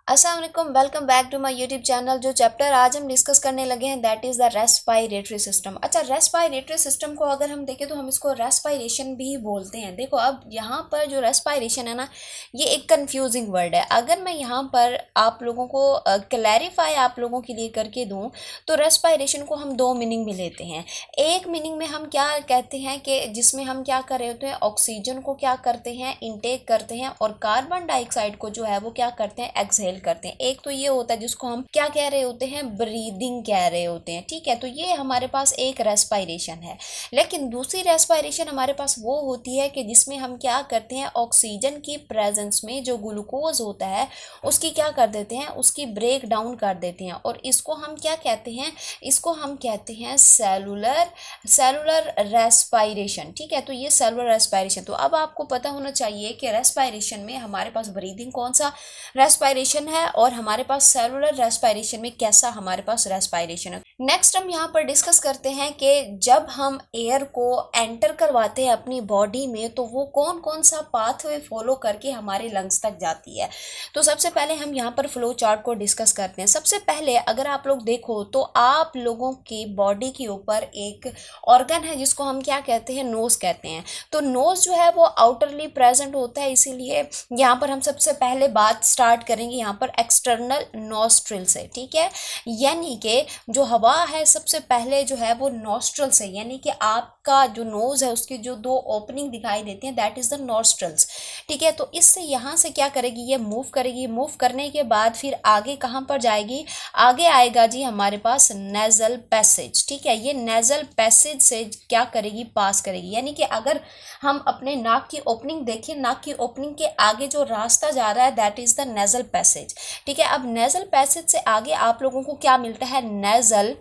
अस्सलाम वालेकुम, welcome back to my YouTube channel. जो चैप्टर आज हम डिस्कस करने लगे हैं that is the respiratory system. अच्छा, रेस्पायरेटरी सिस्टम को अगर हम देखें तो हम इसको रेस्पायरेशन भी बोलते हैं। देखो, अब यहाँ पर जो रेस्पायरेशन है ना, ये एक कंफ्यूजिंग वर्ड है। अगर मैं यहाँ पर आप लोगों को क्लैरिफाई आप लोगों के लिए करके दूँ तो रेस्पायरेशन को हम दो मीनिंग में लेते हैं। एक मीनिंग में हम क्या कहते हैं कि जिसमें हम क्या कर रहे होते हैं, ऑक्सीजन को क्या करते हैं, इनटेक करते हैं, और कार्बन डाइऑक्साइड को जो है वो क्या करते हैं, एक्सहेल करते हैं। एक तो ये होता है जिसको हम क्या कह रहे होते हैं, ब्रीदिंग कह रहे होते हैं। ठीक है, तो ये हमारे पास एक रेस्पायरेशन है। लेकिन दूसरी रेस्पायरेशन हमारे पास वो होती है कि जिसमें हम क्या करते हैं, ऑक्सीजन की प्रेजेंस में जो ग्लूकोज होता है उसकी क्या कर देते हैं, उसकी ब्रेक डाउन कर देते हैं। और इसको हम क्या कहते हैं, इसको हम कहते हैं सेलुलर सेलुलर रेस्पायरेशन। ठीक है, तो ये सेलुलर रेस्पायरेशन। तो अब आपको पता होना चाहिए कि रेस्पायरेशन में हमारे पास ब्रीदिंग कौन सा रेस्पायरेशन है और हमारे पास सेलुलर रेस्पायरेशन में कैसा हमारे पास रेस्पायरेशन है। नेक्स्ट हम यहाँ पर डिस्कस करते हैं कि जब हम एयर को एंटर करवाते हैं अपनी बॉडी में तो वो कौन कौन सा पाथवे फॉलो करके हमारे लंग्स तक जाती है। तो सबसे पहले हम यहाँ पर फ्लो चार्ट को डिस्कस करते हैं। सबसे पहले अगर आप लोग देखो तो आप लोगों की बॉडी के ऊपर एक ऑर्गन है जिसको हम क्या कहते हैं, नोज कहते हैं। तो नोज जो है वो आउटरली प्रेजेंट होता है, इसीलिए यहाँ पर हम सबसे पहले बात स्टार्ट करेंगे यहाँ पर एक्सटर्नल नॉस्ट्रिल से। ठीक है, यानी कि जो हवा है सबसे पहले जो है वो नॉस्ट्रल से, यानी कि आपका जो नोज है उसकी जो दो ओपनिंग दिखाई देती हैं दैट इज द नॉस्ट्रल्स। ठीक है, तो इससे यहाँ से क्या करेगी, ये मूव करेगी। मूव करने के बाद फिर आगे कहाँ पर जाएगी, आगे आएगा जी हमारे पास नेजल पैसेज। ठीक है, ये नेजल पैसेज से क्या करेगी, पास करेगी। यानी कि अगर हम अपने नाक की ओपनिंग देखें, नाक की ओपनिंग के आगे जो रास्ता जा रहा है that is the nasal passage. ठीक है, अब नेजल पैसेज से आगे आप लोगों को क्या मिलता है, नेजल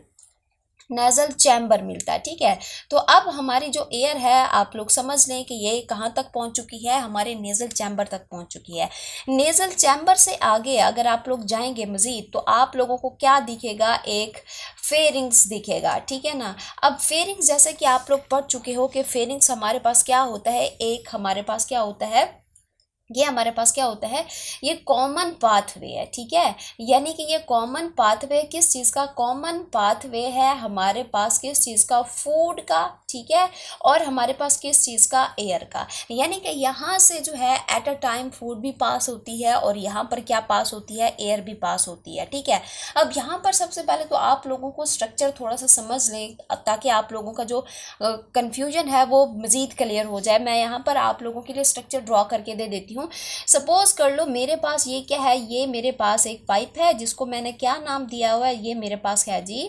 नेजल चैम्बर मिलता है। ठीक है, तो अब हमारी जो एयर है आप लोग समझ लें कि ये कहाँ तक पहुँच चुकी है, हमारे नेजल चैम्बर तक पहुँच चुकी है। नेजल चैम्बर से आगे अगर आप लोग जाएंगे मज़ीद तो आप लोगों को क्या दिखेगा, एक फेरिंग्स दिखेगा। ठीक है ना। अब फेरिंग्स जैसे कि आप लोग पढ़ चुके हो कि फेरिंग्स हमारे पास क्या होता है, एक हमारे पास क्या होता है, ये हमारे पास क्या होता है, ये कॉमन पाथवे है। ठीक है, यानी कि ये कॉमन पाथवे किस चीज़ का, कॉमन पाथवे है हमारे पास किस चीज़ का, फूड का। ठीक है, और हमारे पास किस चीज़ का, एयर का। यानी कि यहाँ से जो है एट अ टाइम फूड भी पास होती है और यहाँ पर क्या पास होती है, एयर भी पास होती है। ठीक है, अब यहाँ पर सबसे पहले तो आप लोगों को स्ट्रक्चर थोड़ा सा समझ लें ताकि आप लोगों का जो कन्फ्यूजन है वो मज़ीद क्लियर हो जाए। मैं यहाँ पर आप लोगों के लिए स्ट्रक्चर ड्रॉ करके दे देती हूँ। सपोज कर लो मेरे पास ये क्या है, ये मेरे पास एक पाइप है जिसको मैंने क्या नाम दिया हुआ है, ये मेरे पास है जी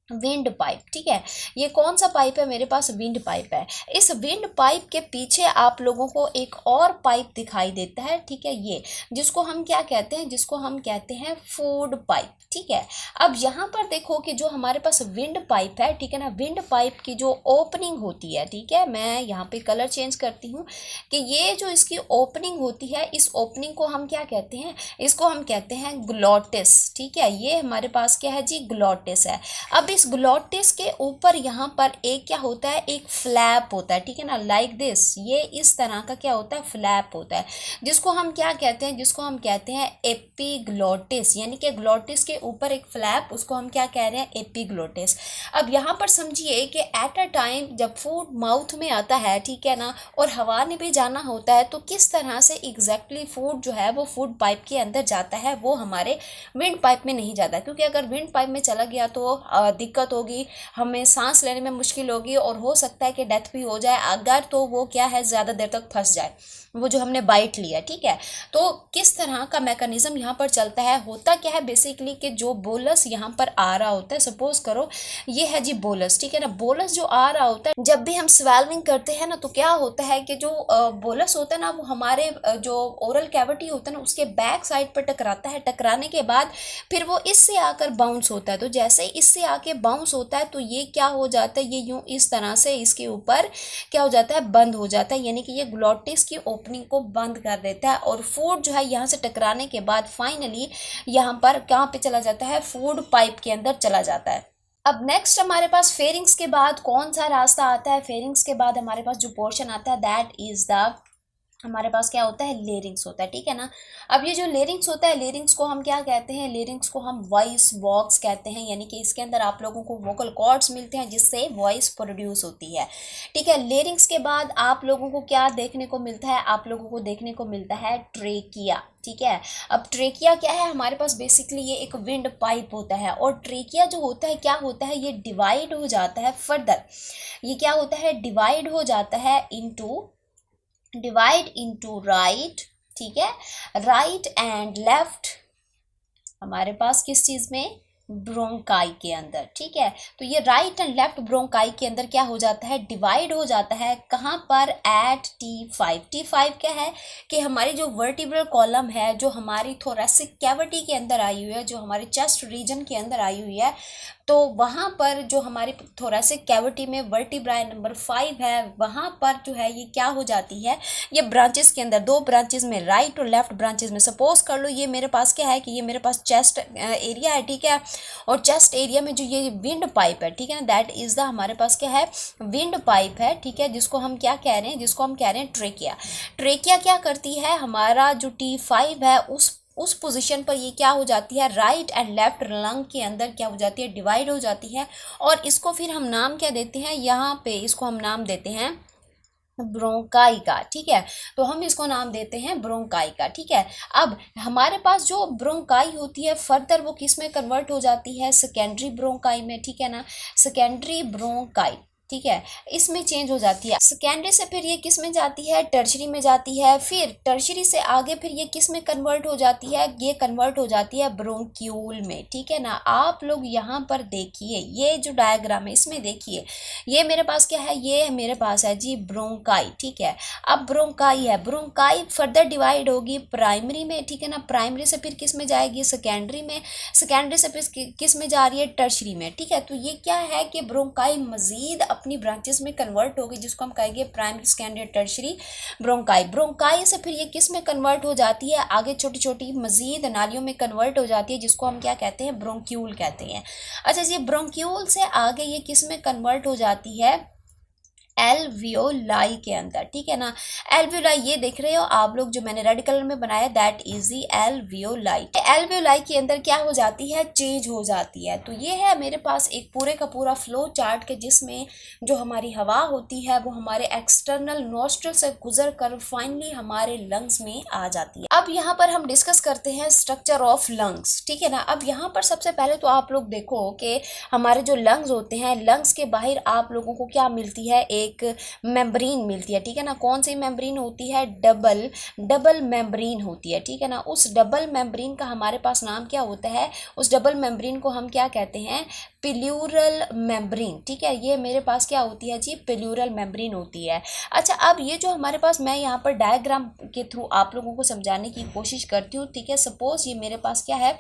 विंड पाइप। ठीक है, ये कौन सा पाइप है, मेरे पास विंड पाइप है। इस विंड पाइप के पीछे आप लोगों को एक और पाइप दिखाई देता है। ठीक है, ये जिसको हम क्या कहते हैं, जिसको हम कहते हैं फूड पाइप। ठीक है, अब यहाँ पर देखो कि जो हमारे पास विंड पाइप है, ठीक है ना, विंड पाइप की जो ओपनिंग होती है, ठीक है, मैं यहाँ पे कलर चेंज करती हूँ कि ये जो इसकी ओपनिंग होती है, इस ओपनिंग को हम क्या कहते हैं, इसको हम कहते हैं ग्लोटिस। ठीक है, ये हमारे पास क्या है जी, ग्लोटिस है। अब इस ग्लोटिस के ऊपर यहाँ पर एक क्या होता है, एक फ्लैप होता है। ठीक है ना, लाइक दिस, ये इस तरह का क्या होता है, फ्लैप होता है, जिसको हम क्या कहते हैं, जिसको हम कहते हैं एपिग्लोटिस। यानी कि ग्लोटिस के ऊपर एक फ्लैप, उसको हम क्या कह रहे हैं, एपिग्लोटिस। अब यहाँ पर समझिए कि एट अ टाइम जब फूड माउथ में आता है, ठीक है ना, और हवा ने भी जाना होता है, तो किस तरह से एग्जैक्टली फूड जो है वो फूड पाइप के अंदर जाता है, वो हमारे विंड पाइप में नहीं जाता। क्योंकि अगर विंड पाइप में चला गया तो दिक्कत होगी, हमें सांस लेने में मुश्किल होगी और हो सकता है कि डेथ भी हो जाए अगर तो वो क्या है, ज़्यादा देर तक फंस जाए वो जो हमने बाइट लिया। ठीक है, तो किस तरह का मैकेनिज्म यहाँ पर चलता है, होता क्या है बेसिकली कि जो बोलस यहाँ पर आ रहा होता है, सपोज करो ये है जी बोलस। ठीक है ना, बोलस जो आ रहा होता है, जब भी हम स्वेलविंग करते हैं ना तो क्या होता है कि जो बोलस होता है ना वो हमारे जो ओरल कैविटी होता है ना उसके बैक साइड पर टकराता है। टकराने के बाद फिर वो इससे आकर बाउंस होता है। तो जैसे इससे आके बाउंस होता है तो ये क्या हो जाता है, ये यूं इस तरह से इसके ऊपर क्या हो जाता है, बंद हो जाता है। यानी कि ये ग्लोटिस की ओपनिंग को बंद कर देता है और फूड जो है यहाँ से टकराने के बाद फाइनली यहाँ पर कहाँ पे चला जाता है, फूड पाइप के अंदर चला जाता है। अब नेक्स्ट हमारे पास फेरिंग्स के बाद कौन सा रास्ता आता है, फेरिंग्स के बाद हमारे पास जो पोर्शन आता है दैट इज द हमारे पास क्या होता है, लेरिंग्स होता है, ठीक है ना। अब ये जो लेरिंग्स होता है, लेरिंग्स को हम क्या कहते हैं, लेरिंग्स को हम वॉइस बॉक्स कहते हैं, यानी कि इसके अंदर आप लोगों को वोकल कॉर्ड्स मिलते हैं जिससे वॉइस प्रोड्यूस होती है, ठीक है। लेरिंग्स के बाद आप लोगों को क्या देखने को मिलता है, आप लोगों को देखने को मिलता है ट्रेकिया, ठीक है। अब ट्रेकिया क्या है, हमारे पास बेसिकली ये एक विंड पाइप होता है, और ट्रेकिया जो होता है क्या होता है, ये डिवाइड हो जाता है फर्दर, ये क्या होता है, डिवाइड हो जाता है इनटू, डिवाइड इनटू राइट, ठीक है, राइट एंड लेफ्ट, हमारे पास किस चीज में, ब्रोंकाई के अंदर, ठीक है। तो ये राइट एंड लेफ्ट ब्रोंकाई के अंदर क्या हो जाता है, डिवाइड हो जाता है, कहाँ पर, एट T5। T5 क्या है कि हमारी जो वर्टिब्रल कॉलम है, जो हमारी थोरेसिक कैविटी के अंदर आई हुई है, जो हमारे चेस्ट रीजन के अंदर आई हुई है, तो वहाँ पर जो हमारी थोरेसिक कैविटी में वर्टिब्राई नंबर 5 है, वहाँ पर जो है ये क्या हो जाती है, ये ब्रांचेस के अंदर, दो ब्रांचेस में, राइट और लेफ्ट ब्रांचेस में, सपोज कर लो ये मेरे पास क्या है कि ये मेरे पास चेस्ट एरिया है, ठीक है, और चेस्ट एरिया में जो ये विंड पाइप है, ठीक है ना, दैट इज द, हमारे पास क्या है, विंड पाइप है, ठीक है, जिसको हम क्या कह रहे हैं, जिसको हम कह रहे हैं ट्रेकिया। ट्रेकिया क्या करती है, हमारा जो T5 है उस पोजीशन पर ये क्या हो जाती है, राइट एंड लेफ्ट लंग के अंदर क्या हो जाती है, डिवाइड हो जाती है, और इसको फिर हम नाम क्या देते हैं, यहाँ पे इसको हम नाम देते हैं ब्रोंकाई का, ठीक है। तो हम इसको नाम देते हैं ब्रोंकाई का, ठीक है। अब हमारे पास जो ब्रोंकाई होती है फर्दर वो किस में कन्वर्ट हो जाती है, सेकेंडरी ब्रोंकाई में, ठीक है ना, सेकेंडरी ब्रोंकाई, ठीक है, इसमें चेंज हो जाती है। सेकेंडरी से फिर ये किस में जाती है, टर्शरी में जाती है, फिर टर्शरी से आगे फिर ये किस में कन्वर्ट हो जाती है, ये कन्वर्ट हो जाती है ब्रोंक्यूल में, ठीक है ना। आप लोग यहाँ पर देखिए, ये जो डायग्राम है इसमें देखिए, ये मेरे पास क्या है, ये मेरे पास है जी ब्रोंकाई, ठीक है। अब ब्रोंकाई है, ब्रोंकाई फर्दर डिवाइड होगी प्राइमरी में, ठीक है ना, प्राइमरी से फिर किस में जाएगी, सेकेंडरी में, सेकेंडरी से फिर किस में जा रही है, टर्शरी में, ठीक है। तो ये क्या है कि ब्रोंकाई मजीद अपनी ब्रांचेस में कन्वर्ट होगी, जिसको हम कहेंगे primary, secondary, tertiary bronchi. Bronchi से फिर ये किस में कन्वर्ट हो जाती है, आगे छोटी छोटी मजीद नालियों में कन्वर्ट हो जाती है, जिसको हम क्या कहते हैं, ब्रोंक्यूल कहते हैं। अच्छा, ये ब्रोंक्यूल से आगे ये किस में कन्वर्ट हो जाती है, एल्वियोलाई के अंदर, ठीक है ना। एल्वियोलाई ये देख रहे हो आप लोग, जो मैंने रेड कलर में बनाया, that is the alveoli. Alveoli के अंदर क्या हो जाती है, चेंज हो जाती है। तो ये है मेरे पास एक पूरे का पूरा फ्लो चार्ट के, जिसमें जो हमारी हवा होती है वो हमारे एक्सटर्नल नोस्ट्रल से गुजर कर फाइनली हमारे लंग्स में आ जाती है। अब यहाँ पर हम डिस्कस करते हैं स्ट्रक्चर ऑफ लंग्स, ठीक है ना। अब यहाँ पर सबसे पहले तो आप लोग देखो कि हमारे जो लंग्स होते हैं, लंग्स के बाहर आप लोगों को क्या मिलती है, एक मेम्ब्रेन मिलती है, ठीक है ना। कौन सी मेम्ब्रेन होती है, डबल मेम्ब्रेन होती है, ठीक है ना। उस डबल मेम्ब्रेन का हमारे पास नाम क्या होता है, उस डबल मेम्ब्रेन को हम क्या कहते हैं, प्लूरल मेम्ब्रेन, ठीक है। ये मेरे पास क्या होती है जी, प्लूरल मेम्ब्रेन होती है। अच्छा, अब ये जो हमारे पास, मैं यहाँ पर डायग्राम के थ्रू आप लोगों को समझाने की कोशिश करती हूँ, ठीक है। सपोज ये मेरे पास क्या है,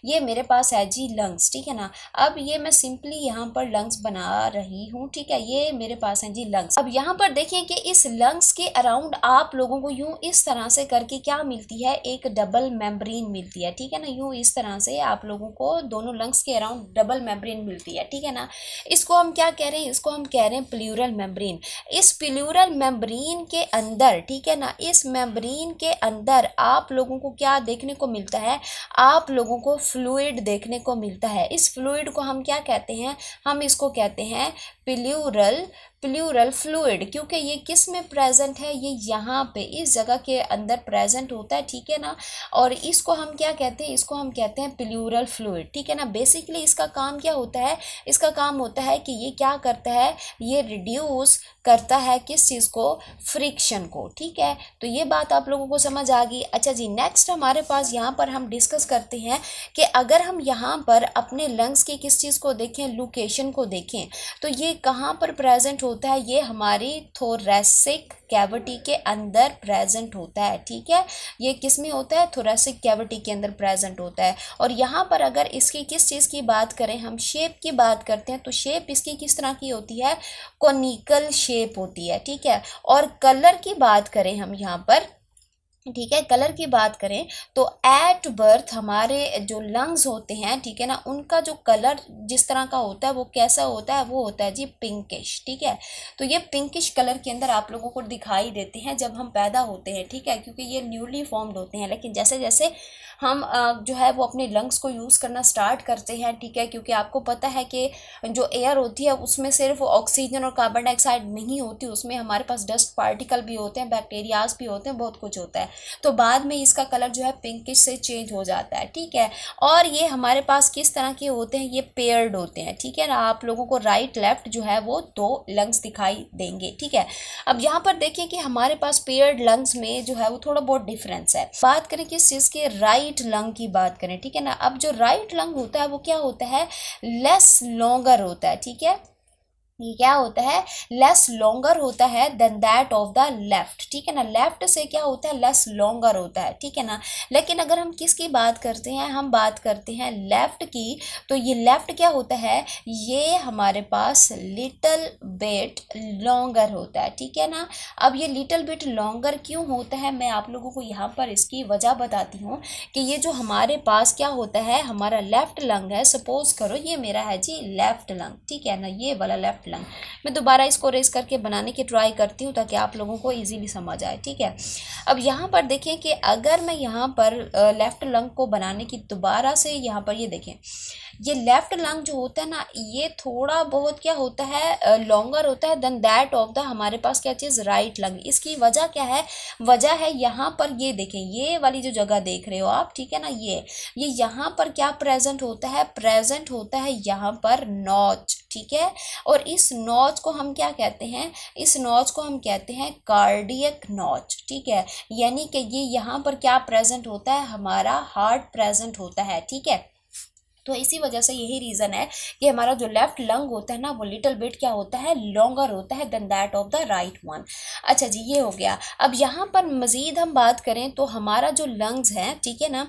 ये मेरे पास है जी लंग्स, ठीक है ना। अब ये मैं सिंपली यहाँ पर लंग्स बना रही हूँ, ठीक है, ये मेरे पास है जी लंग्स। अब यहाँ पर देखिए कि इस लंग्स के अराउंड आप लोगों को यूं इस तरह से करके क्या मिलती है, एक डबल मेम्ब्रेन मिलती है, ठीक है ना। यूं इस तरह से आप लोगों को दोनों लंग्स के अराउंड डबल मेम्ब्रेन मिलती है, ठीक है ना। इसको हम क्या कह रहे हैं, इसको हम कह रहे हैं प्लूरल मेम्ब्रेन। इस प्लूरल मेम्ब्रेन के अंदर, ठीक है ना, इस मेम्ब्रेन के अंदर आप लोगों को क्या देखने को मिलता है, आप लोगों को फ्लूइड देखने को मिलता है। इस फ्लूइड को हम क्या कहते हैं, हम इसको कहते हैं प्लूरल फ्लूइड, क्योंकि ये किस में प्रेजेंट है, ये यहाँ पे इस जगह के अंदर प्रेजेंट होता है, ठीक है ना। और इसको हम क्या कहते हैं, इसको हम कहते हैं प्लूरल फ्लूइड, ठीक है ना। बेसिकली इसका काम क्या होता है, इसका काम होता है कि ये क्या करता है, ये रिड्यूस करता है किस चीज़ को, फ्रिक्शन को, ठीक है। तो ये बात आप लोगों को समझ आ गई। अच्छा जी, नेक्स्ट हमारे पास यहाँ पर हम डिस्कस करते हैं कि अगर हम यहाँ पर अपने लंग्स की किस चीज़ को देखें, लोकेशन को देखें, तो ये कहाँ पर प्रेजेंट होता है, ये हमारी थोरेसिक कैविटी के अंदर प्रेजेंट होता है, ठीक है। ये किस में होता है, थोरेसिक कैविटी के अंदर प्रेजेंट होता है। और यहाँ पर अगर इसकी किस चीज़ की बात करें, हम शेप की बात करते हैं, तो शेप इसकी किस तरह की होती है, कोनिकल शेप होती है, ठीक है। और कलर की बात करें हम यहाँ पर, ठीक है। कलर की बात करें तो एट बर्थ हमारे जो लंग्स होते हैं, ठीक है ना, उनका जो कलर जिस तरह का होता है वो कैसा होता है, वो होता है जी पिंकिश। ठीक है, तो ये पिंकिश कलर के अंदर आप लोगों को दिखाई देते हैं जब हम पैदा होते हैं। ठीक है, क्योंकि ये न्यूली फॉर्म्ड होते हैं, लेकिन जैसे जैसे हम जो है वो अपने लंग्स को यूज़ करना स्टार्ट करते हैं, ठीक है, क्योंकि आपको पता है कि जो एयर होती है उसमें सिर्फ ऑक्सीजन और कार्बन डाइऑक्साइड नहीं होती, उसमें हमारे पास डस्ट पार्टिकल भी होते हैं, बैक्टीरियाज भी होते हैं, बहुत कुछ होता है। तो बाद में इसका कलर जो है पिंकिश से चेंज हो जाता है। ठीक है, और ये हमारे पास किस तरह के होते हैं, ये पेयर्ड होते हैं। ठीक है ना, आप लोगों को राइट लेफ्ट जो है वो दो लंग्स दिखाई देंगे। ठीक है, अब यहाँ पर देखिए कि हमारे पास पेयर्ड लंग्स में जो है वो थोड़ा बहुत डिफरेंस है। बात करें किस चीज़ के, राइट लंग की बात करें। ठीक है ना, अब जो राइट लंग होता है वो क्या होता है, लेस लॉन्गर होता है। ठीक है, ये क्या होता है, लेस लॉन्गर होता है than that of the left. ठीक है ना, लेफ्ट से क्या होता है, लेस लॉन्गर होता है। ठीक है ना, लेकिन अगर हम किसकी बात करते हैं, हम बात करते हैं लेफ्ट की, तो ये लेफ्ट क्या होता है, ये हमारे पास लिटल बिट लॉन्गर होता है। ठीक है ना, अब ये लिटल बिट लॉन्गर क्यों होता है, मैं आप लोगों को यहाँ पर इसकी वजह बताती हूँ कि ये जो हमारे पास क्या होता है, हमारा लेफ्ट लंग है, सपोज करो ये मेरा है जी लेफ्ट लंग। ठीक है ना, ये वाला लेफ्ट लंग, मैं दोबारा इसको रेस करके बनाने की ट्राई करती हूँ ताकि आप लोगों को इजीली समझ आए। ठीक है, अब यहाँ पर देखें कि अगर मैं यहाँ पर लेफ्ट लंग को बनाने की दोबारा से यहाँ पर ये देखें, ये लेफ्ट लंग जो होता है ना, ये थोड़ा बहुत क्या होता है, लॉन्गर होता है देन दैट ऑफ द हमारे पास क्या चीज़, राइट लंग। इसकी वजह क्या है, वजह है यहाँ पर ये देखें, ये वाली जो जगह देख रहे हो आप, ठीक है ना, ये यहाँ पर क्या प्रेजेंट होता है, प्रेजेंट होता है यहाँ पर नॉच। ठीक है, और इस नॉच को हम क्या कहते हैं, इस नॉच को हम कहते हैं कार्डियक नॉच। ठीक है, यानी कि ये यहाँ पर क्या प्रेजेंट होता है, हमारा हार्ट प्रेजेंट होता है। ठीक है, तो इसी वजह से यही रीज़न है कि हमारा जो लेफ्ट लंग होता है ना, वो लिटिल बिट क्या होता है, लॉन्गर होता है than that of the right one. अच्छा जी, ये हो गया। अब यहाँ पर मज़ीद हम बात करें तो हमारा जो लंग्स हैं, ठीक है ना,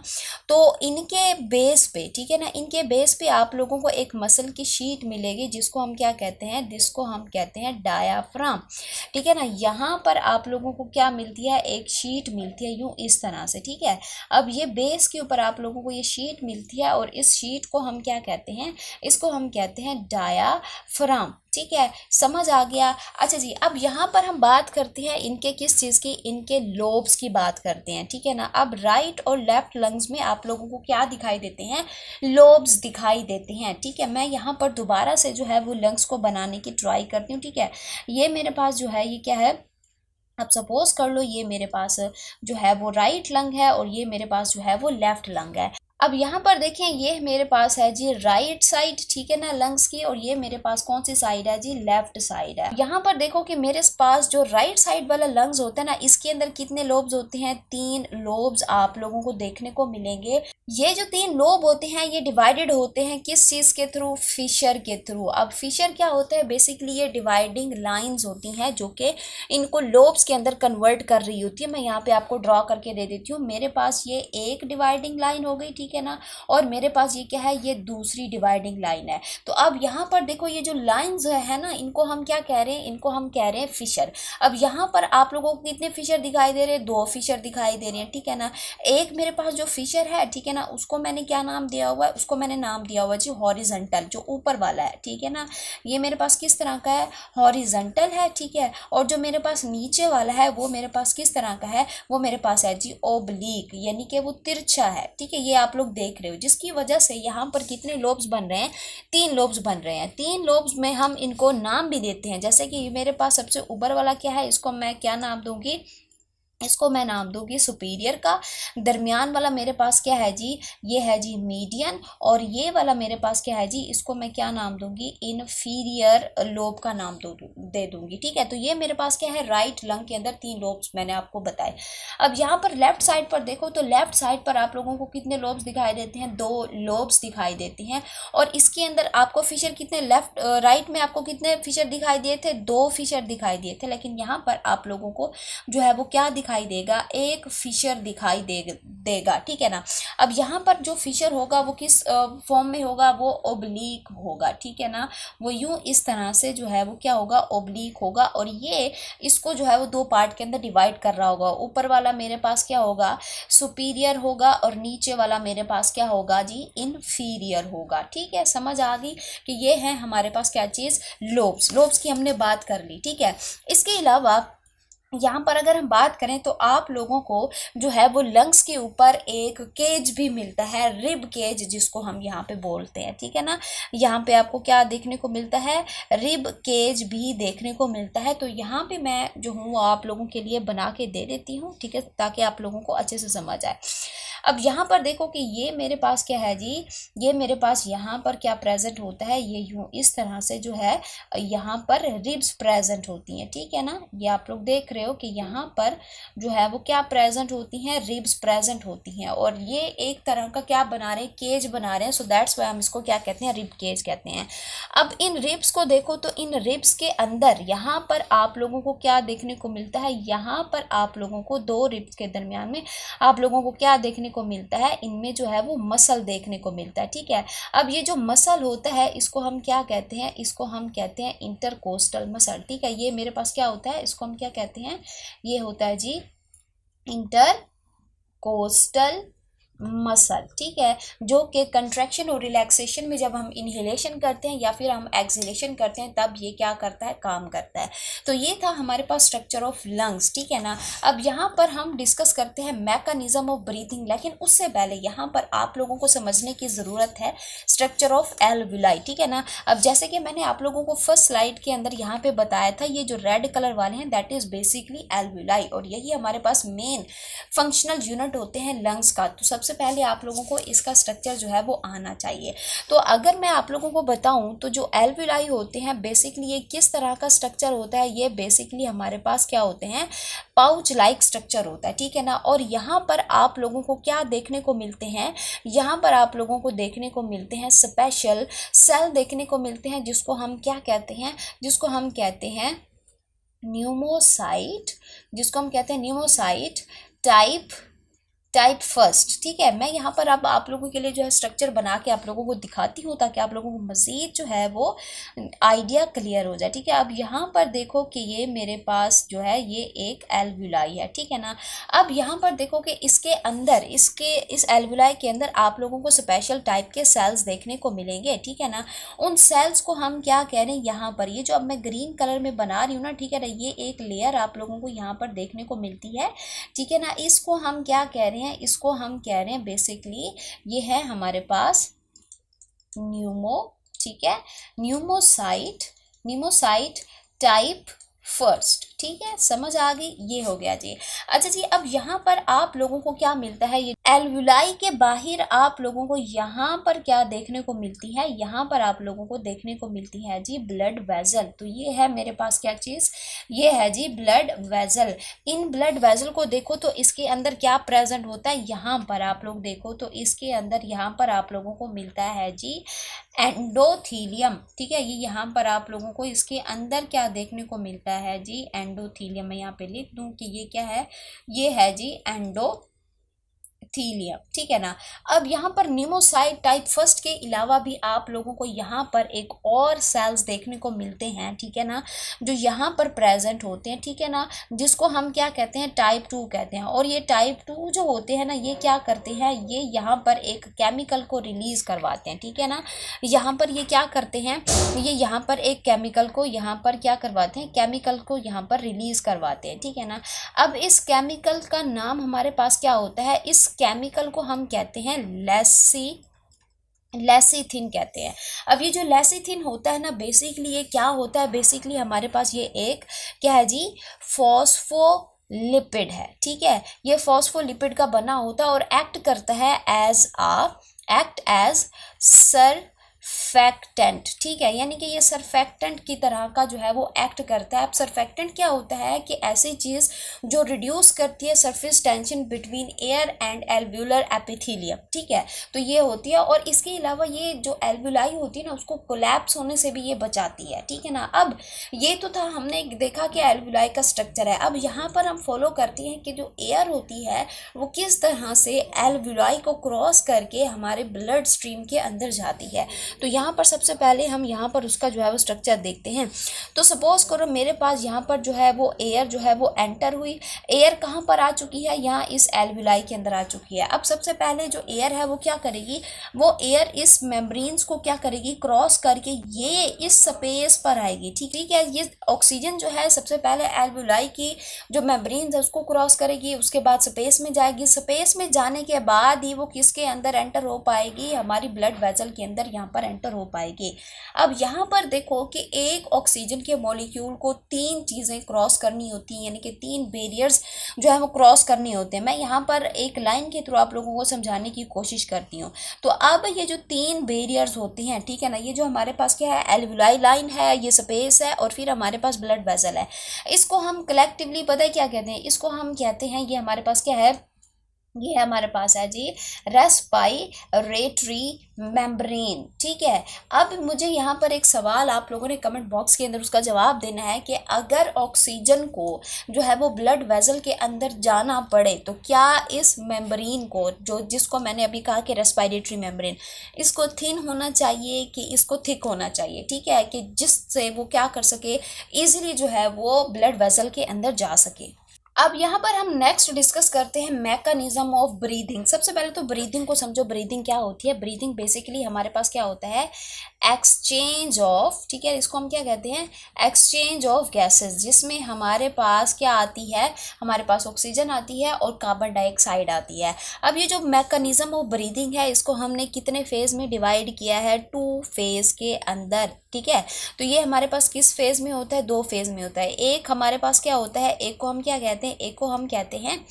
तो इनके बेस पे, ठीक है ना, इनके बेस पे आप लोगों को एक मसल की शीट मिलेगी जिसको हम क्या कहते हैं, जिसको हम कहते हैं डायाफ्राम। ठीक है ना, यहाँ पर आप लोगों को क्या मिलती है, एक शीट मिलती है यूँ इस तरह से। ठीक है, अब ये बेस के ऊपर आप लोगों को ये शीट मिलती है और इस शीट को हम क्या कहते हैं, इसको हम कहते हैं डायाफ्राम। ठीक है, समझ आ गया। अच्छा जी, अब यहाँ पर हम बात करते हैं इनके किस चीज़ की, इनके लोब्स की बात करते हैं। ठीक है ना, अब राइट और लेफ्ट लंग्स में आप लोगों को क्या दिखाई देते हैं, लोब्स दिखाई देते हैं। ठीक है, मैं यहाँ पर दोबारा से जो है वो लंग्स को बनाने की ट्राई करती हूँ। ठीक है, ये मेरे पास जो है ये क्या है, अब सपोज कर लो ये मेरे पास जो है वो राइट लंग है और ये मेरे पास जो है वो लेफ्ट लंग है। अब यहाँ पर देखें, ये मेरे पास है जी राइट साइड, ठीक है ना, लंग्स की, और ये मेरे पास कौन सी साइड है जी, लेफ्ट साइड है। यहाँ पर देखो कि मेरे पास जो राइट साइड वाला लंग्स होता है ना, इसके अंदर कितने लोब्स होते हैं, 3 लोब्स आप लोगों को देखने को मिलेंगे। ये जो 3 लोब होते हैं ये डिवाइडेड होते हैं किस चीज़ के थ्रू, फिशर के थ्रू। अब फिशर क्या होता है, बेसिकली ये डिवाइडिंग लाइंस होती हैं जो कि इनको लोब्स के अंदर कन्वर्ट कर रही होती है। मैं यहाँ पे आपको ड्रॉ करके दे देती हूँ, मेरे पास ये एक डिवाइडिंग लाइन हो गई, ठीक है ना, और मेरे पास ये क्या है, ये दूसरी डिवाइडिंग लाइन है। तो अब यहाँ पर देखो ये जो लाइंस है ना, इनको हम क्या कह रहे हैं, इनको हम कह रहे हैं फिशर। अब यहाँ पर आप लोगों को कितने फिशर दिखाई दे रहे हैं, 2 फिशर दिखाई दे रहे हैं। ठीक है ना, एक मेरे पास जो फिशर है, ठीक है ना, उसको मैंने क्या नाम दिया हुआ है, उसको मैंने नाम दिया हुआ है जी हॉरिजॉन्टल, जो ऊपर वाला है। ठीक है ना, ये मेरे पास किस तरह का है, हॉरिजॉन्टल है। ठीक है, और जो मेरे पास नीचे वाला है वो मेरे पास किस तरह का है, वो मेरे पास है जी ओब्लीक, यानी कि वो तिरछा है। ठीक है, ये आप लोग देख रहे हो, जिसकी वजह से यहाँ पर कितने लोब्स बन रहे हैं, 3 लोब्स बन रहे हैं। 3 लोब्स में हम इनको नाम भी देते हैं, जैसे कि मेरे पास सबसे ऊपर वाला क्या है, इसको मैं क्या नाम दूंगी, इसको मैं नाम दूंगी सुपीरियर का। दरमियान वाला मेरे पास क्या है जी, ये है जी मीडियन, और ये वाला मेरे पास क्या है जी, इसको मैं क्या नाम दूंगी, इनफीरियर लोब का नाम दे दूंगी। ठीक है, तो ये मेरे पास क्या है, राइट लंग के अंदर 3 लोब्स मैंने आपको बताए। अब यहाँ पर लेफ्ट साइड पर देखो, तो लेफ्ट साइड पर आप लोगों को कितने लोब्स दिखाई देते हैं, 2 लोब्स दिखाई देते हैं। और इसके अंदर आपको फिशर कितने, लेफ्ट राइट में आपको कितने फिशर दिखाई दिए थे, 2 फिशर दिखाई दिए थे, लेकिन यहाँ पर आप लोगों को जो है वो क्या दिखाई दिखाई देगा, एक फिशर दिखाई देगा, ठीक है ना। अब यहाँ पर जो फिशर होगा वो किस फॉर्म में होगा, वो ओब्लीक होगा, ठीक है ना। वो यूं इस तरह से जो है वो क्या होगा, ओब्लीक होगा, और ये इसको जो है वो दो पार्ट के अंदर डिवाइड कर रहा होगा। ऊपर वाला मेरे पास क्या होगा, सुपीरियर होगा, और नीचे वाला मेरे पास क्या होगा जी, इनफीरियर होगा, ठीक है। समझ आ गई कि ये है हमारे पास क्या चीज़, लोब्स। लोब्स की हमने बात कर ली, ठीक है। इसके अलावा यहाँ पर अगर हम बात करें तो आप लोगों को जो है वो लंग्स के ऊपर एक केज भी मिलता है, रिब केज जिसको हम यहाँ पे बोलते हैं, ठीक है ना। यहाँ पे आपको क्या देखने को मिलता है, रिब केज भी देखने को मिलता है। तो यहाँ पे मैं जो हूँ वो आप लोगों के लिए बना के दे देती हूँ, ठीक है, ताकि आप लोगों को अच्छे से समझ आए। अब यहाँ पर देखो कि ये मेरे पास क्या है जी, ये मेरे पास यहाँ पर क्या प्रेजेंट होता है, ये यूँ इस तरह से जो है यहाँ पर रिब्स प्रेजेंट होती हैं, ठीक है ना। ये आप लोग देख रहे हो कि यहाँ पर जो है वो क्या प्रेजेंट होती हैं, रिब्स प्रेजेंट होती हैं, और ये एक तरह का क्या बना रहे हैं, केज बना रहे हैं। सो दैट्स वाई हम इसको क्या कहते हैं, रिब केज कहते हैं। अब इन रिब्स को देखो तो इन रिब्स के अंदर यहाँ पर आप लोगों को क्या देखने को मिलता है, यहाँ पर आप लोगों को दो रिब्स के दरमियान में आप लोगों को क्या देखने को मिलता है, इनमें जो है वो मसल देखने को मिलता है, ठीक है। अब ये जो मसल होता है इसको हम क्या कहते हैं, इसको हम कहते हैं इंटरकोस्टल मसल, ठीक है। ये मेरे पास क्या होता है, इसको हम क्या कहते हैं, ये होता है जी इंटरकोस्टल मसल, ठीक है। जो कि कंट्रैक्शन और रिलैक्सेशन में जब हम इनहेलेशन करते हैं या फिर हम एक्सहेलेशन करते हैं तब ये क्या करता है, काम करता है। तो ये था हमारे पास स्ट्रक्चर ऑफ लंग्स, ठीक है ना। अब यहाँ पर हम डिस्कस करते हैं मैकेनिज्म ऑफ ब्रीथिंग, लेकिन उससे पहले यहाँ पर आप लोगों को समझने की ज़रूरत है स्ट्रक्चर ऑफ एल्वुलाई, ठीक है ना। अब जैसे कि मैंने आप लोगों को फर्स्ट स्लाइड के अंदर यहाँ पे बताया था, ये जो रेड कलर वाले हैं दैट इज़ बेसिकली एल्वुलाई, और यही हमारे पास मेन फंक्शनल यूनिट होते हैं लंग्स का। तो सबसे पहले आप लोगों को इसका स्ट्रक्चर जो है वो आना चाहिए। तो अगर मैं आप लोगों को बताऊं तो जो एल्वुलाई होते हैं बेसिकली ये किस तरह का स्ट्रक्चर होता है, ये बेसिकली हमारे पास क्या होते हैं, पाउच लाइक स्ट्रक्चर होता है, ठीक है ना। और यहाँ पर आप लोगों को क्या देखने को मिलते हैं, यहाँ पर आप लोगों को देखने को मिलते हैं स्पेशल सेल देखने को मिलते हैं, जिसको हम क्या कहते हैं, जिसको हम कहते हैं न्यूमोसाइट, जिसको हम कहते हैं न्यूमोसाइट टाइप फर्स्ट, ठीक है। मैं यहाँ पर अब आप लोगों के लिए जो है स्ट्रक्चर बना के आप लोगों को दिखाती हूँ ताकि आप लोगों को मज़ीद जो है वो आइडिया क्लियर हो जाए, ठीक है। अब यहाँ पर देखो कि ये मेरे पास जो है ये एक एल्वुलाई है, ठीक है ना। अब यहाँ पर देखो कि इसके अंदर इस एल्वुलाई के अंदर आप लोगों को स्पेशल टाइप के सेल्स देखने को मिलेंगे, ठीक है ना। उन सेल्स को हम क्या कह रहे हैं, यहाँ पर ये जो अब मैं ग्रीन कलर में बना रही हूँ ना, ठीक है ना, ये एक लेयर आप लोगों को यहाँ पर देखने को मिलती है, ठीक है ना। इसको हम क्या कह रहे हैं, इसको हम कह रहे हैं बेसिकली ये है हमारे पास ठीक है, न्यूमोसाइट टाइप फर्स्ट, ठीक है। समझ आ गई, ये हो गया जी। अच्छा जी, अब यहाँ पर आप लोगों को क्या मिलता है, ये एल्वुलाई के बाहर आप लोगों को यहाँ पर क्या देखने को मिलती है, यहाँ पर आप लोगों को देखने को मिलती है जी ब्लड वेजल। तो ये है मेरे पास क्या चीज़, ये है जी ब्लड वेजल। इन ब्लड वेजल को देखो तो इसके अंदर क्या प्रेजेंट होता है, यहाँ पर आप लोग देखो तो इसके अंदर यहाँ पर आप लोगों को मिलता है जी एंडोथीलियम, ठीक है। ये यहाँ पर आप लोगों को इसके अंदर क्या देखने को मिलता है जी, एंडोथीलियम। मैं यहाँ पे लिख दूँ कि ये क्या है, ये है जी एंडोथीलियम, ठीक है ना। अब यहाँ पर न्यूमोसाइट टाइप फर्स्ट के अलावा भी आप लोगों को यहाँ पर एक और सेल्स देखने को मिलते हैं, ठीक है ना, जो यहाँ पर प्रेजेंट होते हैं, ठीक है ना, जिसको हम क्या कहते हैं, टाइप 2 कहते हैं। और ये टाइप 2 जो होते हैं ना, ये क्या करते हैं, ये यहाँ पर एक केमिकल को रिलीज करवाते हैं, ठीक है ना। यहाँ पर ये क्या करते हैं, ये यहाँ पर एक केमिकल को यहाँ पर क्या करवाते हैं, केमिकल को यहाँ पर रिलीज करवाते हैं, ठीक है ना। अब इस केमिकल का नाम हमारे पास क्या होता है, इस केमिकल को हम कहते हैं लेसिथिन कहते हैं। अब ये जो लेसिथिन होता है ना, बेसिकली ये क्या होता है, बेसिकली हमारे पास ये एक क्या है जी, फॉस्फोलिपिड है, ठीक है। ये फॉस्फोलिपिड का बना होता है और एक्ट करता है एज सरफेक्टेंट, ठीक है, यानी कि ये सरफेक्टेंट की तरह का जो है वो एक्ट करता है। अब सरफेक्टेंट क्या होता है कि ऐसी चीज़ जो रिड्यूस करती है surface tension between air and alveolar epithelium, ठीक है, तो ये होती है। और इसके अलावा ये जो एल्व्यूलाई होती है ना, उसको कोलैप्स होने से भी ये बचाती है, ठीक है ना। अब ये तो था, हमने देखा कि एल्व्यूलाई का स्ट्रक्चर है। अब यहाँ पर हम फॉलो करते हैं कि जो एयर होती है वो किस तरह से एल्व्यूलाई को क्रॉस करके हमारे ब्लड स्ट्रीम के अंदर जाती है। तो यहाँ पर सबसे पहले हम यहाँ पर उसका जो है वो स्ट्रक्चर देखते हैं। तो सपोज करो मेरे पास यहाँ पर जो है वो एयर जो है वो एंटर हुई। एयर कहाँ पर आ चुकी है, यहाँ इस एल्व्यूलाई के अंदर आ चुकी है। अब सबसे पहले जो एयर है वो क्या करेगी, वो एयर इस मेम्ब्रेन्स को क्या करेगी, क्रॉस करके ये इस स्पेस पर आएगी, ठीक है। ये ऑक्सीजन जो है सबसे पहले एल्व्यूलाई की जो मेम्ब्रेन्स है उसको क्रॉस करेगी, उसके बाद स्पेस में जाएगी। स्पेस में जाने के बाद ही वो किसके अंदर एंटर हो पाएगी, हमारी ब्लड वेसल के अंदर यहाँ पर एंटर हो पाएगी। अब यहाँ पर देखो कि एक ऑक्सीजन के मॉलिक्यूल को 3 चीज़ें क्रॉस करनी होती हैं, यानी कि 3 बैरियर्स जो है वो क्रॉस करने होते हैं। मैं यहाँ पर एक लाइन के थ्रू आप लोगों को समझाने की कोशिश करती हूँ। तो अब ये जो 3 बैरियर्स होती हैं, ठीक है ना, ये जो हमारे पास क्या है, एल्व्यूलाई लाइन है, ये स्पेस है, और फिर हमारे पास ब्लड वेसल है। इसको हम कलेक्टिवली पता है क्या कहते हैं, इसको हम कहते हैं, ये हमारे पास क्या है, ये हमारे पास है जी रेस्पिरेटरी मेम्ब्रेन, ठीक है। अब मुझे यहाँ पर एक सवाल आप लोगों ने कमेंट बॉक्स के अंदर उसका जवाब देना है कि अगर ऑक्सीजन को जो है वो ब्लड वेसल के अंदर जाना पड़े तो क्या इस मेम्ब्रेन को, जो जिसको मैंने अभी कहा कि रेस्पिरेटरी मेम्ब्रेन, इसको थिन होना चाहिए कि इसको थिक होना चाहिए, ठीक है, कि जिससे वो क्या कर सके, इजीली जो है वो ब्लड वेसल के अंदर जा सके। अब यहाँ पर हम नेक्स्ट डिस्कस करते हैं मैकेनिज्म ऑफ ब्रीदिंग। सबसे पहले तो ब्रीदिंग को समझो, ब्रीदिंग क्या होती है। ब्रीदिंग बेसिकली हमारे पास क्या होता है, एक्सचेंज ऑफ, ठीक है, इसको हम क्या कहते हैं, एक्सचेंज ऑफ गैसेस, जिसमें हमारे पास क्या आती है, हमारे पास ऑक्सीजन आती है और कार्बन डाइऑक्साइड आती है। अब ये जो मैकेनिज्म ऑफ ब्रीदिंग है इसको हमने कितने फेज में डिवाइड किया है, 2 फेज के अंदर, ठीक है। तो ये हमारे पास किस फेज में होता है, 2 फेज में होता है। एक हमारे पास क्या होता है, एक को हम क्या कहते हैं, एक को हम कहते हैं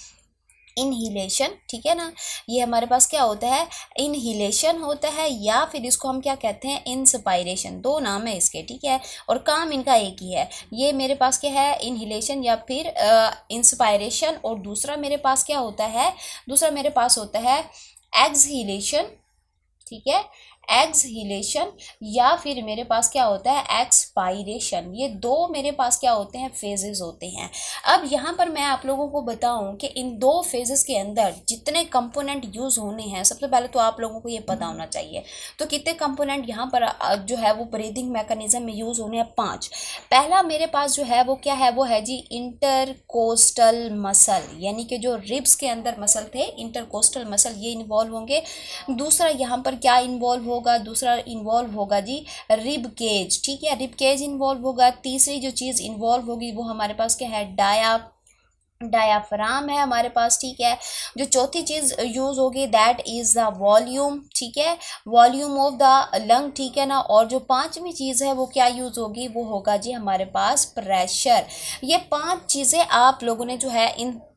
इनहिलेशन, ठीक है ना। ये हमारे पास क्या होता है, इनहिलेशन होता है, या फिर इसको हम क्या कहते हैं, इंस्पायरेशन। 2 नाम है इसके, ठीक है, और काम इनका एक ही है। ये मेरे पास क्या है, इनहिलेशन या फिर इंस्पायरेशन, और दूसरा मेरे पास क्या होता है, दूसरा मेरे पास होता है एक्सहिलेशन, ठीक है, एक्सहिलेशन, या फिर मेरे पास क्या होता है, एक्सपायरेशन। ये 2 मेरे पास क्या होते हैं, फेजेस होते हैं। अब यहाँ पर मैं आप लोगों को बताऊं कि इन 2 फेजेस के अंदर जितने कंपोनेंट यूज होने हैं, सबसे पहले तो आप लोगों को ये पता होना चाहिए। तो कितने कंपोनेंट यहाँ पर जो है वो ब्रीदिंग मैकेनिज्म में यूज होने हैं, 5। पहला मेरे पास जो है वो क्या है, वो है जी इंटरकोस्टल मसल, यानी कि जो रिब्स के अंदर मसल थे, इंटरकोस्टल मसल, ये इन्वॉल्व होंगे। दूसरा यहाँ पर क्या इन्वॉल्व होगा, दूसरा इन्वॉल्व होगा जी रिब केज, ठीक है, रिब केज इन्वॉल्व होगा। तीसरी जो चीज़ इन्वॉल्व होगी वो हमारे पास क्या है, डायाफ्राम है हमारे पास, ठीक है। जो चौथी चीज़ यूज़ होगी दैट इज़ द वॉल्यूम, ठीक है, वॉल्यूम ऑफ द लंग, ठीक है ना। और जो 5वीं चीज़ है वो क्या यूज़ होगी, वो होगा जी हमारे पास प्रेशर। ये 5 चीज़ें आप लोगों ने जो है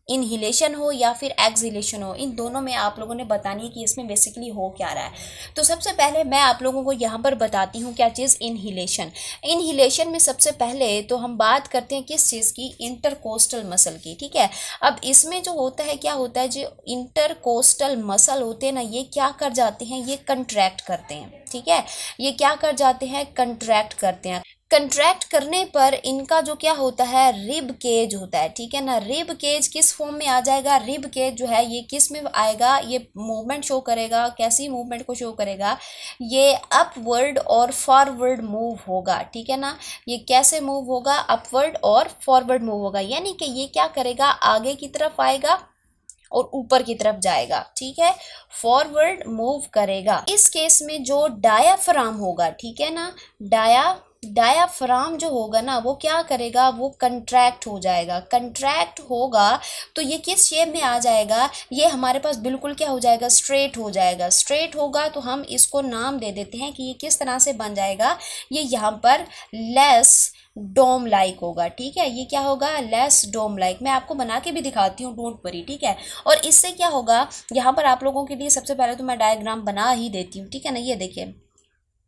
इनहिलेशन हो या फिर एक्सहिलेशन हो, इन दोनों में आप लोगों ने बतानी है कि इसमें बेसिकली हो क्या रहा है। तो सबसे पहले मैं आप लोगों को यहाँ पर बताती हूँ क्या चीज़, इनहिलेशन। इनहिलेशन में सबसे पहले तो हम बात करते हैं किस चीज़ की, इंटरकोस्टल मसल की, ठीक है। अब इसमें जो होता है, क्या होता है, जो इंटरकोस्टल मसल होते हैं ना, ये क्या कर जाते हैं, ये कंट्रैक्ट करते हैं, ठीक है, ये क्या कर जाते हैं, कंट्रैक्ट करते हैं। कंट्रैक्ट करने पर इनका जो क्या होता है, रिब केज होता है, ठीक है ना। रिब केज किस फॉर्म में आ जाएगा, रिब केज जो है ये किस में आएगा, ये मूवमेंट शो करेगा, कैसी मूवमेंट को शो करेगा, ये अपवर्ड और फॉरवर्ड मूव होगा, ठीक है ना। ये कैसे मूव होगा, अपवर्ड और फॉरवर्ड मूव होगा, यानी कि ये क्या करेगा, आगे की तरफ आएगा और ऊपर की तरफ जाएगा, ठीक है, फॉरवर्ड मूव करेगा। इस केस में जो डायाफ्राम होगा, ठीक है ना, डायाफ्राम जो होगा ना वो क्या करेगा, वो कंट्रैक्ट हो जाएगा। कंट्रैक्ट होगा तो ये किस शेप में आ जाएगा, ये हमारे पास बिल्कुल क्या हो जाएगा, स्ट्रेट हो जाएगा। स्ट्रेट होगा तो हम इसको नाम दे देते हैं कि ये किस तरह से बन जाएगा, ये यहाँ पर लेस डोम लाइक होगा, ठीक है, ये क्या होगा, लेस डोम लाइक। मैं आपको बना के भी दिखाती हूँ, डोंट वरी, ठीक है। और इससे क्या होगा, यहाँ पर आप लोगों के लिए सबसे पहले तो मैं डायग्राम बना ही देती हूँ, ठीक है ना। ये देखिए,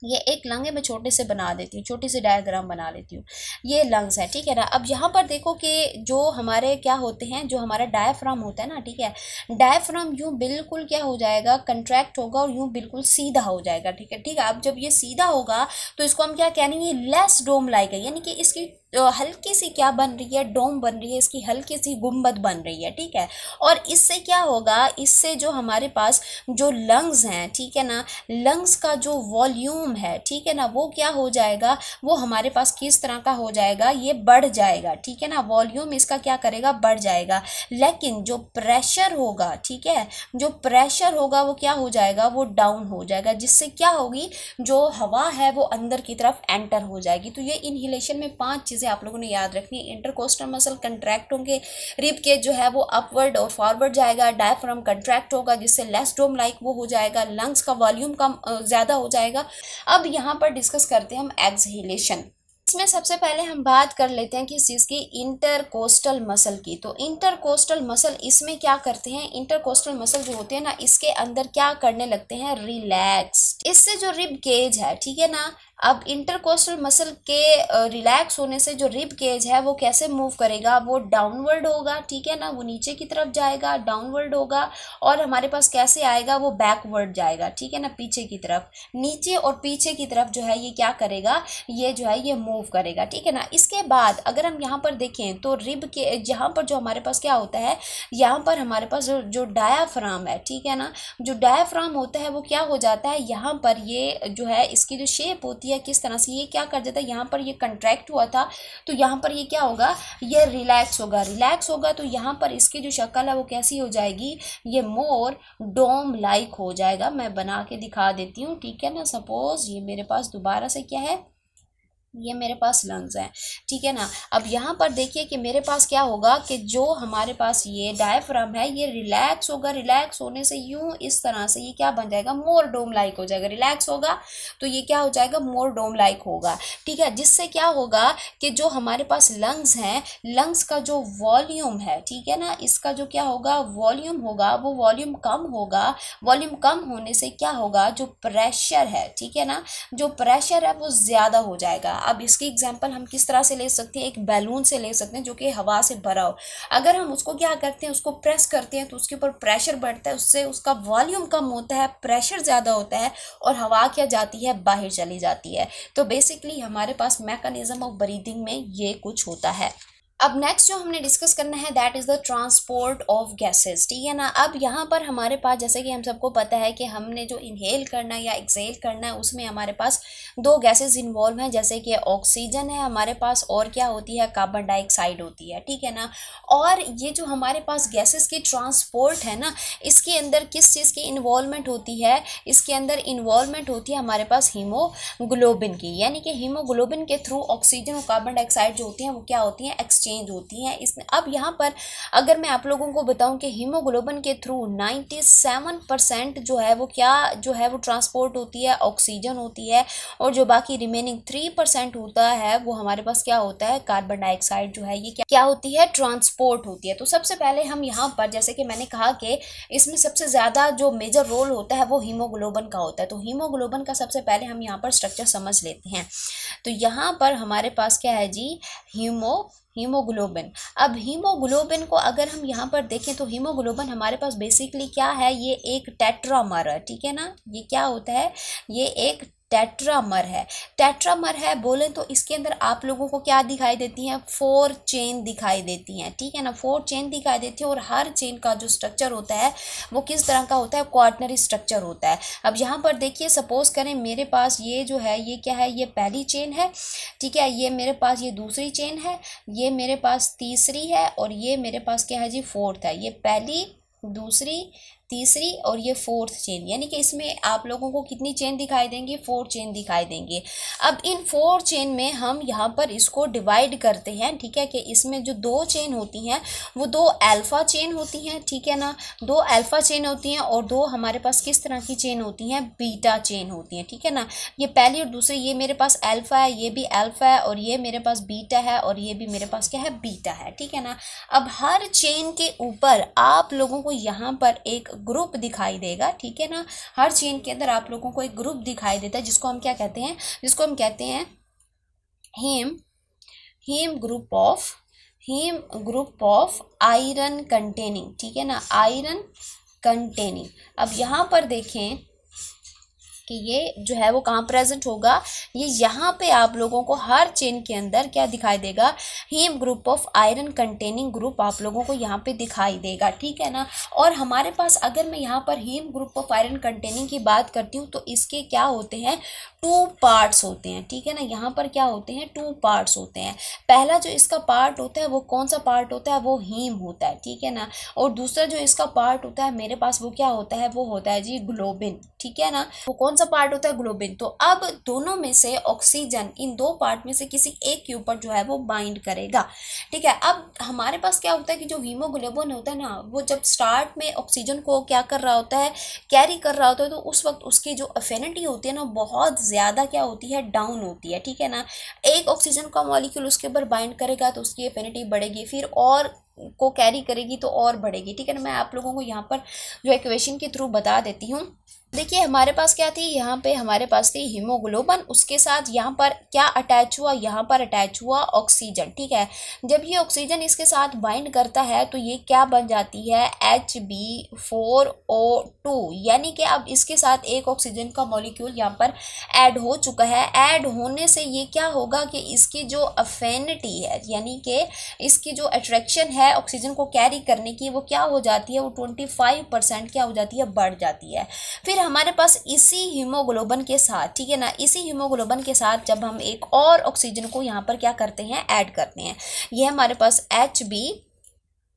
ये एक लंग है, मैं छोटे से बना देती हूँ, छोटी सी डायग्राम बना लेती हूँ। ये लंग्स है, ठीक है ना। अब यहाँ पर देखो कि जो हमारे क्या होते हैं, जो हमारा डायफ्राम होता है ना, ठीक है, डायफ्राम यूँ बिल्कुल क्या हो जाएगा, कंट्रैक्ट होगा और यूँ बिल्कुल सीधा हो जाएगा, ठीक है, ठीक है। अब जब ये सीधा होगा तो इसको हम क्या कहेंगे, लेस डोम लाइक है, यानी कि इसकी हल्की सी क्या बन रही है, डोम बन रही है, इसकी हल्की सी गुंबद बन रही है, ठीक है। और इससे क्या होगा, इससे जो हमारे पास जो लंग्स हैं, ठीक है ना, लंग्स का जो वॉल्यूम है, ठीक है ना, वो क्या हो जाएगा, वो हमारे पास किस तरह का हो जाएगा, ये बढ़ जाएगा, ठीक है ना, वॉल्यूम इसका क्या करेगा, बढ़ जाएगा। लेकिन जो प्रेशर होगा, ठीक है, जो प्रेशर होगा वो क्या हो जाएगा, वो डाउन हो जाएगा, जिससे क्या होगी, जो हवा है वो अंदर की तरफ एंटर हो जाएगी। तो ये इनहेलेशन में 5 चीज़ें आप लोगों ने याद रखनी है। इंटरकोस्टल मसल कंट्रैक्ट होंगे, रिब केज जो है वो अपवर्ड और फॉरवर्ड जाएगा, डायफ्राम कंट्रैक्ट होगा जिससे लेस डोम लाइक वो हो जाएगा, लंग्स का वॉल्यूम कम ज़्यादा हो जाएगा। अब यहाँ पर डिस्कस करते हैं हम एक्सहेलेशन। इसमें सबसे पहले हम बात कर लेते हैं किस चीज़ की, इंटरकोस्टल मसल की। तो इंटरकोस्टल मसल इसमें क्या करते हैं, इंटरकोस्टल मसल जो होते हैं ना, इसके अंदर क्या करने लगते हैं, रिलैक्स। इससे जो रिब केज है, ठीक है ना, अब इंटरकोस्टल मसल के रिलैक्स होने से जो रिब केज है वो कैसे मूव करेगा, वो डाउनवर्ड होगा, ठीक है ना, वो नीचे की तरफ जाएगा, डाउनवर्ड होगा। और हमारे पास कैसे आएगा, वो बैकवर्ड जाएगा, ठीक है ना, पीछे की तरफ, नीचे और पीछे की तरफ जो है ये क्या करेगा, ये जो है ये मूव करेगा, ठीक है ना। इसके बाद अगर हम यहाँ पर देखें तो रिब के यहाँ पर जो हमारे पास क्या होता है, यहाँ पर हमारे पास जो डायाफ्राम है, ठीक है ना, जो डायाफ्राम होता है वो क्या हो जाता है, यहाँ पर ये जो है इसकी जो शेप होती है किस तरह से, ये क्या कर देता है, यहाँ पर ये कंट्रैक्ट हुआ था तो यहाँ पर ये क्या होगा, ये रिलैक्स होगा, रिलैक्स होगा तो यहाँ पर इसकी जो शक्ल है वो कैसी हो जाएगी, ये मोर डोम लाइक हो जाएगा। मैं बना के दिखा देती हूँ, ठीक है ना। सपोज ये मेरे पास दोबारा से क्या है, ये मेरे पास लंग्स हैं, ठीक है ना। अब यहाँ पर देखिए कि मेरे पास क्या होगा कि जो हमारे पास ये डायफ्राम है ये रिलैक्स होगा, रिलैक्स होने से यूं इस तरह से ये क्या बन जाएगा, मोर डोम लाइक हो जाएगा, रिलैक्स होगा तो ये क्या हो जाएगा, मोर डोम लाइक होगा, ठीक है। जिससे क्या होगा कि जो हमारे पास लंग्स हैं, लंग्स का जो वॉल्यूम है, ठीक है ना, इसका जो क्या होगा, वॉल्यूम होगा, वो वॉल्यूम कम होगा। वॉल्यूम कम होने से क्या होगा, जो प्रेशर है, ठीक है ना, जो प्रेशर है वो ज़्यादा हो जाएगा। अब इसकी एग्जांपल हम किस तरह से ले सकते हैं, एक बैलून से ले सकते हैं जो कि हवा से भरा हो। अगर हम उसको क्या करते हैं, उसको प्रेस करते हैं तो उसके ऊपर प्रेशर बढ़ता है, उससे उसका वॉल्यूम कम होता है, प्रेशर ज़्यादा होता है और हवा क्या जाती है, बाहर चली जाती है। तो बेसिकली हमारे पास मैकेनिज्म ऑफ ब्रीदिंग में ये कुछ होता है। अब नेक्स्ट जो हमने डिस्कस करना है that is the transport of gases, ठीक है ना। अब यहाँ पर हमारे पास जैसे कि हम सबको पता है कि हमने जो इनहेल करना है या एक्सहेल करना है उसमें हमारे पास 2 गैसेस इन्वॉल्व हैं, जैसे कि ऑक्सीजन है हमारे पास और क्या होती है, कार्बन डाइऑक्साइड होती है, ठीक है ना। और ये जो हमारे पास गैसेस की ट्रांसपोर्ट है ना, इसके अंदर किस चीज़ की इन्वॉल्वमेंट होती है, इसके अंदर इन्वॉल्वमेंट होती है हमारे पास हीमोग्लोबिन की, यानी कि हीमोग्लोबिन के थ्रू ऑक्सीजन और कार्बन डाइऑक्साइड जो होती हैं वो क्या होती हैं, एक्सचेंज होती हैं। इसमें अब यहाँ पर अगर मैं आप लोगों को बताऊं कि हीमोग्लोबिन के थ्रू 97% जो है वो क्या जो है वो ट्रांसपोर्ट होती है, ऑक्सीजन होती है, और जो बाकी रिमेनिंग 3% होता है वो हमारे पास क्या होता है, कार्बन डाइऑक्साइड जो है ये क्या होती है, ट्रांसपोर्ट होती है। तो सबसे पहले हम यहाँ पर जैसे कि मैंने कहा कि इसमें सबसे ज़्यादा जो मेजर रोल होता है वो हीमोग्लोबिन का होता है। तो हीमोग्लोबिन का सबसे पहले हम यहाँ पर स्ट्रक्चर समझ लेते हैं। तो यहाँ पर हमारे पास क्या है जी, हीमोग्लोबिन। अब हीमोग्लोबिन को अगर हम यहाँ पर देखें तो हीमोग्लोबिन हमारे पास बेसिकली क्या है, ये एक टेट्रामर है, ठीक है ना। ये क्या होता है, ये एक टेट्रामर है। टेट्रामर है बोले तो इसके अंदर आप लोगों को क्या दिखाई देती हैं, 4 चेन दिखाई देती हैं, ठीक है ना, 4 चेन दिखाई देती है। और हर चेन का जो स्ट्रक्चर होता है वो किस तरह का होता है, क्वार्टनरी स्ट्रक्चर होता है। अब यहाँ पर देखिए सपोज करें मेरे पास ये जो है ये क्या है, ये पहली चेन है, ठीक है, ये मेरे पास ये दूसरी चेन है, ये मेरे पास तीसरी है और ये मेरे पास क्या है जी, फोर्थ है। ये पहली, दूसरी, तीसरी और ये फोर्थ चेन, यानी कि इसमें आप लोगों को कितनी चेन दिखाई देंगी, 4 चेन दिखाई देंगे। अब इन 4 चेन में हम यहाँ पर इसको डिवाइड करते हैं, ठीक है, कि इसमें जो 2 चेन होती हैं वो 2 अल्फा चेन होती हैं, ठीक है ना, 2 अल्फा चेन होती हैं और 2 हमारे पास किस तरह की चेन होती हैं, बीटा चेन होती हैं, ठीक है ना। ये पहली और दूसरी, ये मेरे पास अल्फा है, ये भी अल्फा है और ये मेरे पास बीटा है और ये भी मेरे पास क्या है, बीटा है, ठीक है ना। अब हर चेन के ऊपर आप लोगों को यहाँ पर एक ग्रुप दिखाई देगा, ठीक है ना। हर चेन के अंदर आप लोगों को एक ग्रुप दिखाई देता है जिसको हम क्या कहते हैं, जिसको हम कहते हैं heme heme group of iron containing, ठीक है ना, आयरन कंटेनिंग। अब यहाँ पर देखें कि ये जो है वो कहाँ प्रेजेंट होगा, ये यहाँ पे आप लोगों को हर चेन के अंदर क्या दिखाई देगा, heme group of iron containing group आप लोगों को यहाँ पे दिखाई देगा, ठीक है ना। और हमारे पास अगर मैं यहाँ पर heme group of iron containing की बात करती हूँ तो इसके क्या होते हैं, 2 पार्ट्स होते हैं, ठीक है ना। यहाँ पर क्या होते हैं, 2 पार्ट्स होते हैं। पहला जो इसका पार्ट होता है वो कौन सा पार्ट होता है, वो हीम होता है, ठीक है ना। और दूसरा जो इसका पार्ट होता है मेरे पास वो क्या होता है, वो होता है जी ग्लोबिन, ठीक है ना। वो कौन सा पार्ट होता है, ग्लोबिन। तो अब दोनों में से ऑक्सीजन इन 2 पार्ट में से किसी एक के ऊपर जो है वो बाइंड करेगा, ठीक है। अब हमारे पास क्या होता है कि जो हीमोग्लोबिन होता है ना, वो जब स्टार्ट में ऑक्सीजन को क्या कर रहा होता है, कैरी कर रहा होता है, तो उस वक्त उसकी जो अफिनिटी होती है ना बहुत ज़्यादा क्या होती है, डाउन होती है, ठीक है ना। एक ऑक्सीजन का मॉलिक्यूल उसके ऊपर बाइंड करेगा तो उसकी अफिनिटी बढ़ेगी, फिर और को कैरी करेगी तो और बढ़ेगी, ठीक है ना। मैं आप लोगों को यहाँ पर जो इक्वेशन के थ्रू बता देती हूँ। देखिए हमारे पास क्या थी, यहाँ पे हमारे पास थी हीमोग्लोबिन, उसके साथ यहाँ पर क्या अटैच हुआ, यहाँ पर अटैच हुआ ऑक्सीजन, ठीक है। जब ये ऑक्सीजन इसके साथ बाइंड करता है तो ये क्या बन जाती है, Hb4O2, यानी कि अब इसके साथ एक ऑक्सीजन का मॉलिक्यूल यहाँ पर ऐड हो चुका है। ऐड होने से ये क्या होगा कि इसकी जो अफिनिटी है, यानी कि इसकी जो अट्रैक्शन है ऑक्सीजन को कैरी करने की, वो क्या हो जाती है, वो 25% क्या हो जाती है, बढ़ जाती है। फिर हमारे पास इसी हीमोग्लोबिन के साथ, ठीक है ना, इसी हीमोग्लोबिन के साथ जब हम एक और ऑक्सीजन को यहाँ पर क्या करते हैं, ऐड करते हैं, ये हमारे पास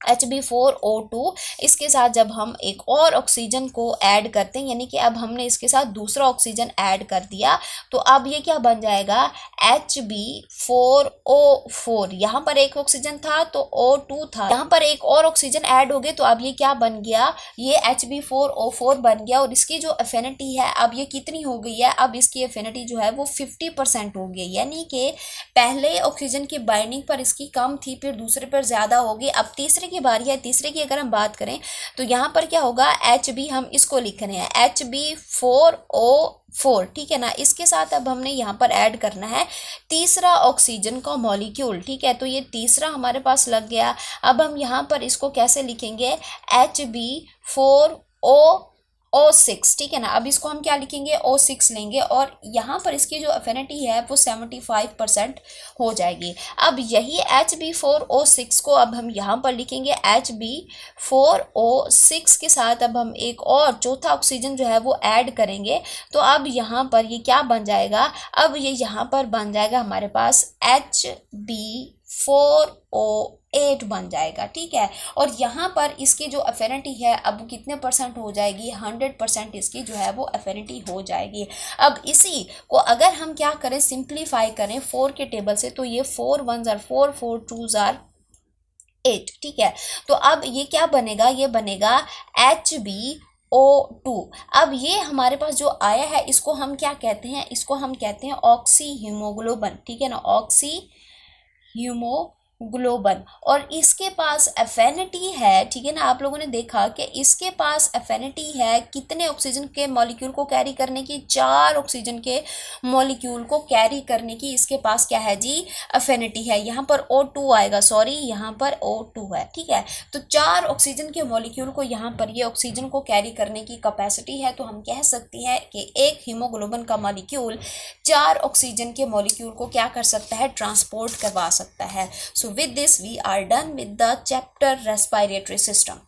Hb4O2, इसके साथ जब हम एक और ऑक्सीजन को ऐड करते हैं, यानी कि अब हमने इसके साथ दूसरा ऑक्सीजन ऐड कर दिया, तो अब ये क्या बन जाएगा, Hb4O4। यहाँ पर एक ऑक्सीजन था तो O2 था, यहाँ पर एक और ऑक्सीजन ऐड हो गए तो अब ये क्या बन गया, ये Hb4O4 बन गया। और इसकी जो अफिनिटी है अब ये कितनी हो गई है, अब इसकी अफिनिटी जो है वो 50% हो गई, यानी कि पहले ऑक्सीजन की बाइंडिंग पर इसकी कम थी, फिर दूसरे पर ज़्यादा होगी। अब तीसरे की बारी है, तीसरे की अगर हम बात करें तो यहाँ पर क्या होगा, Hb हम इसको लिख रहे हैं Hb4O4, ठीक है ना। इसके साथ अब हमने यहाँ पर ऐड करना है तीसरा ऑक्सीजन का मॉलिक्यूल, ठीक है। तो ये तीसरा हमारे पास लग गया। अब हम यहाँ पर इसको कैसे लिखेंगे, Hb4O6, ठीक है ना। अब इसको हम क्या लिखेंगे, O6 लेंगे और यहाँ पर इसकी जो अफिनिटी है वो 75% हो जाएगी। अब यही Hb4O6 को अब हम यहाँ पर लिखेंगे Hb4O6 के साथ अब हम एक और चौथा ऑक्सीजन जो है वो ऐड करेंगे, तो अब यहाँ पर ये क्या बन जाएगा, अब ये यहाँ पर बन जाएगा हमारे पास Hb4O8 बन जाएगा, ठीक है। और यहाँ पर इसकी जो अफिनिटी है अब कितने परसेंट हो जाएगी, 100% इसकी जो है वो अफिनिटी हो जाएगी। अब इसी को अगर हम क्या करें, सिंप्लीफाई करें 4 के टेबल से, तो ये 4 1s are 4, 4 2s are 8, ठीक है। तो अब ये क्या बनेगा, ये बनेगा HbO2। अब ये हमारे पास जो आया है इसको हम क्या कहते हैं, इसको हम कहते हैं ऑक्सी हीमोग्लोबिन, ठीक है ना, ऑक्सी हीमोग्लोबिन। और इसके पास अफिनिटी है, ठीक है ना। आप लोगों ने देखा कि इसके पास अफिनिटी है कितने ऑक्सीजन के मॉलिक्यूल को कैरी करने की, 4 ऑक्सीजन के मॉलिक्यूल को कैरी करने की इसके पास क्या है जी, अफिनिटी है। यहाँ पर O2 आएगा, सॉरी यहाँ पर O2 है, ठीक है। तो 4 ऑक्सीजन के मॉलिक्यूल को यहाँ पर ये ऑक्सीजन को कैरी करने की कैपेसिटी है। तो हम कह सकते हैं कि एक हीमोग्लोबिन का मॉलिक्यूल 4 ऑक्सीजन के मॉलिक्यूल को क्या कर सकता है, ट्रांसपोर्ट करवा सकता है। So with this we are done with the chapter respiratory system.